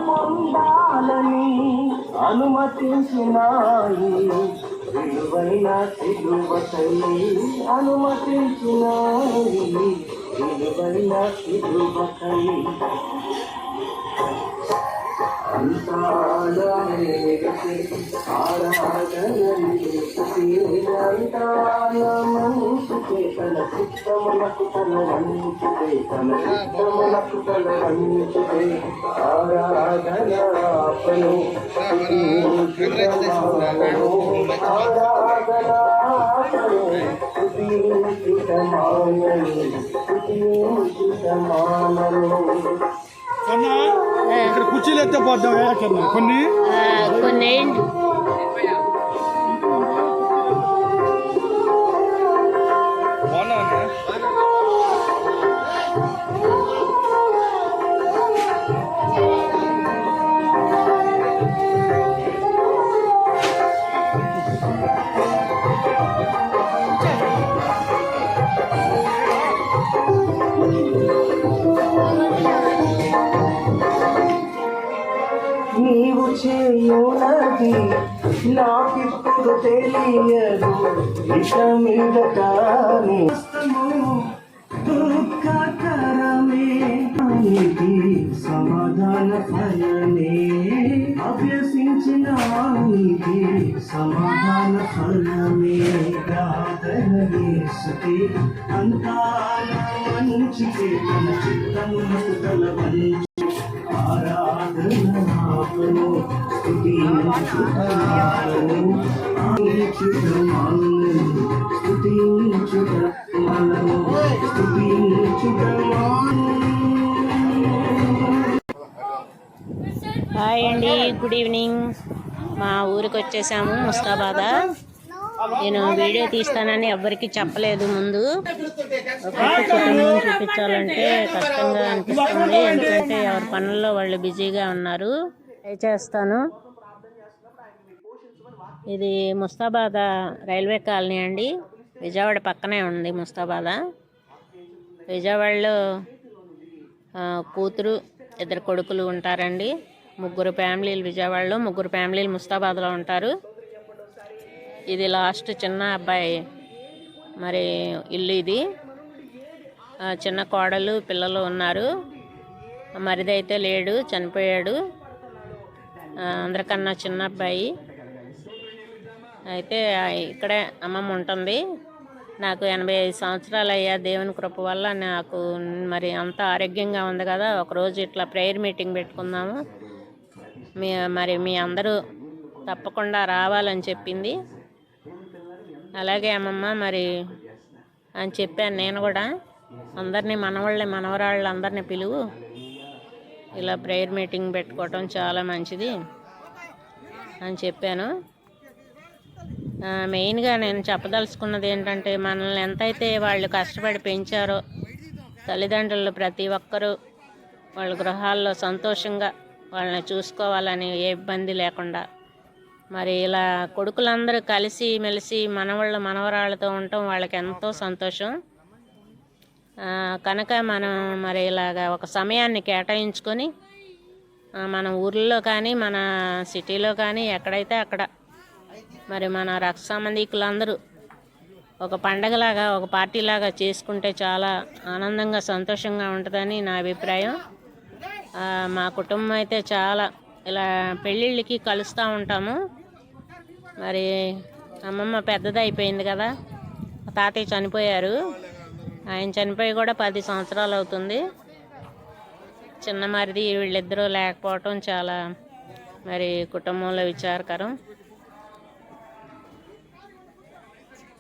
పొందాలని అనుమతించినాయి విలువైన సిలువకై అనుమతించినాయి విలువైన సిలువకై ఆరాధనకి తన చిత్తములకు తన వంచితే తన చిత్తములకు తన వంచితే ఆరాధనాపను ఆరాధనాపను ఇక్కడ కుర్చీలు ఎత్తే పోద్దాం కొన్ని కొన్ని నీవు చేయునది నాకిప్పుడు తెలియదు ఇక మీదట దుఃఖకరమే నీతి సమాధాన ఫలమే అభ్యసించిన నీతి సమాధాన ఫలమే ప్రార్థనకి అంతా మంచికే తన చిత్తములకు తల వంచి ఆరాధనాపను స్తుతించుటమాలను హాయ్ అండి, గుడ్ ఈవినింగ్. మా ఊరికి వచ్చేసాము ముస్తాబాద్. నేను వీడియో తీస్తానని ఎవ్వరికి చెప్పలేదు. ముందు కుటుంబం చూపించాలంటే కష్టంగా అనిపిస్తుంది, ఎందుకంటే ఎవరి పనుల్లో వాళ్ళు బిజీగా ఉన్నారు. చేస్తాను. ఇది ముస్తాబాద్ రైల్వే కాలనీ అండి, విజయవాడ పక్కనే ఉంది ముస్తాబాద్. విజయవాడలో కూతురు ఇద్దరు కొడుకులు ఉంటారండి. 3 ఫ్యామిలీలు విజయవాడలో, 3 ఫ్యామిలీలు ముస్తాబాద్లో ఉంటారు. ఇది లాస్ట్ చిన్న అబ్బాయి మరి ఇల్లు. ఇది చిన్న కోడలు పిల్లలు ఉన్నారు. మరిదైతే లేడు, చనిపోయాడు. అందరికన్నా చిన్న అబ్బాయి. అయితే ఇక్కడే అమ్మమ్మ ఉంటుంది. నాకు 85 సంవత్సరాలు అయ్యా. దేవుని కృప వల్ల నాకు మరి అంత ఆరోగ్యంగా ఉంది కదా, ఒకరోజు ఇట్లా ప్రేయర్ మీటింగ్ పెట్టుకుందాము, మీ అందరూ తప్పకుండా రావాలని చెప్పింది. అలాగే అమ్మమ్మ మరి అని చెప్పాను. నేను కూడా అందరినీ మనవరాళ్ళు అందరినీ పిలువు, ఇలా ప్రేయర్ మీటింగ్ పెట్టుకోవటం చాలా మంచిది అని చెప్పాను. మెయిన్గా నేను చెప్పదలుచుకున్నది ఏంటంటే, మనల్ని ఎంతైతే వాళ్ళు కష్టపడి పెంచారో తల్లిదండ్రులు ప్రతి ఒక్కరూ వాళ్ళ గృహాల్లో సంతోషంగా వాళ్ళని చూసుకోవాలని ఏ ఇబ్బంది లేకుండా, మరి ఇలా కొడుకులందరూ కలిసి మెలిసి మనవరాళ్ళతో ఉండటం వాళ్ళకి ఎంతో సంతోషం. కనుక మనం మరి ఇలాగా ఒక సమయాన్ని కేటాయించుకొని మన ఊర్లో కానీ మన సిటీలో కానీ ఎక్కడైతే అక్కడ మరి మన రక్త సంబంధికులందరూ ఒక పండగలాగా ఒక పార్టీలాగా చేసుకుంటే చాలా ఆనందంగా సంతోషంగా ఉంటుందని నా అభిప్రాయం. మా కుటుంబం అయితే చాలా ఇలా పెళ్ళిళ్ళకి కలుస్తూ ఉంటాము. మరి అమ్మమ్మ పెద్దది అయిపోయింది కదా, తాతయ్య చనిపోయారు. ఆయన చనిపోయి కూడా 10 సంవత్సరాలు అవుతుంది. చిన్న మరిది వీళ్ళిద్దరూ లేకపోవటం చాలా మరి కుటుంబంలో విచారకరం.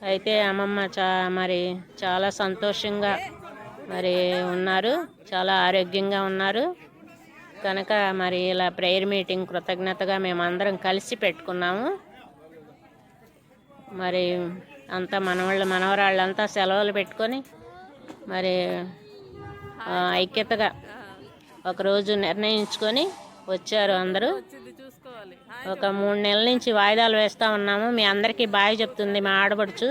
అయితే అమ్మమ్మ మరి చాలా సంతోషంగా మరి ఉన్నారు, చాలా ఆరోగ్యంగా ఉన్నారు. కనుక మరి ఇలా ప్రేయర్ మీటింగ్ కృతజ్ఞతగా మేమందరం కలిసి పెట్టుకున్నాము. మరి అంతా మనవరాళ్ళంతా సెలవులు పెట్టుకొని మరి ఐక్యతగా ఒకరోజు నిర్ణయించుకొని వచ్చారు అందరూ. ఒక 3 నెలల నుంచి వాయిదాలు వేస్తూ ఉన్నాము. మీ అందరికీ బాయ్ చెప్తుంది మా ఆడపడుచు.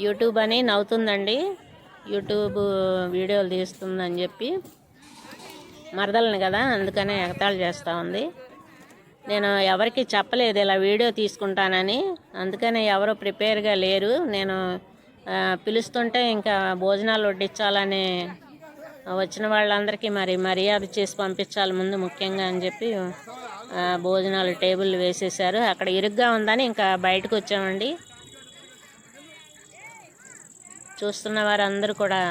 యూట్యూబ్ అని నవ్వుతుందండి. యూట్యూబ్ వీడియోలు తీస్తుందని చెప్పి మరదలను కదా, అందుకనే ఎగతాళి చేస్తూ ఉంది. నేను ఎవరికి చెప్పలేదు ఇలా వీడియో తీసుకుంటానని, అందుకనే ఎవరు ప్రిపేర్గా లేరు. నేను పిలుస్తుంటే ఇంకా భోజనాలు వడ్డించాలని వచ్చిన వాళ్ళందరికీ మరి మర్యాద చేసి పంపించాలి ముందు ముఖ్యంగా అని చెప్పి భోజనాలు టేబుల్ వేసేసారు. అక్కడ ఇరుగ్గా ఉందని ఇంకా బయటకు వచ్చామండి. చూస్తున్న వారందరూ కూడా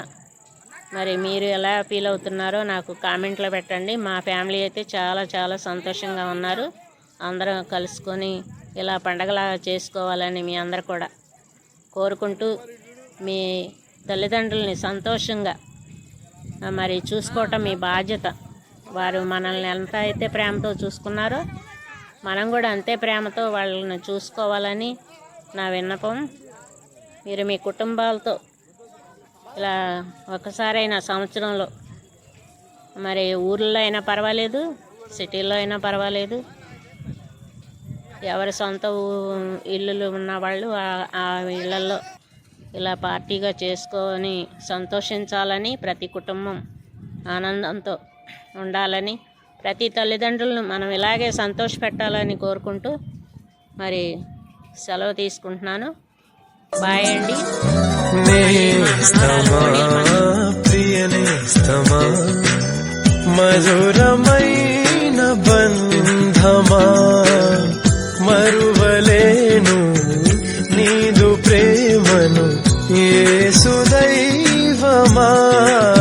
మరి మీరు ఎలా ఫీల్ అవుతున్నారో నాకు కామెంట్లో పెట్టండి. మా ఫ్యామిలీ అయితే చాలా చాలా సంతోషంగా ఉన్నారు. అందరం కలుసుకొని ఇలా పండగలాగా చేసుకోవాలని మీ అందరు కూడా కోరుకుంటూ, మీ తల్లిదండ్రుల్ని సంతోషంగా మరి చూసుకోవటం మీ బాధ్యత. వారు మనల్ని ఎంత అయితే ప్రేమతో చూసుకున్నారో మనం కూడా అంతే ప్రేమతో వాళ్ళని చూసుకోవాలని నా విన్నపం. మీరు మీ కుటుంబాలతో ఇలా ఒకసారైనా సంవత్సరంలో మరి ఊర్లో అయినా పర్వాలేదు, సిటీలో అయినా పర్వాలేదు, ఎవరి సొంత ఇల్లులు ఉన్న వాళ్ళు ఆ ఇళ్లలో ఇలా పార్టీగా చేసుకొని సంతోషించాలని, ప్రతి కుటుంబం ఆనందంతో ఉండాలని, ప్రతి తల్లిదండ్రులను మనం ఇలాగే సంతోషపెట్టాలని కోరుకుంటూ మరి సెలవు తీసుకుంటున్నాను. బాయ్ అండి. ప్రియనేస్తమా మధురమై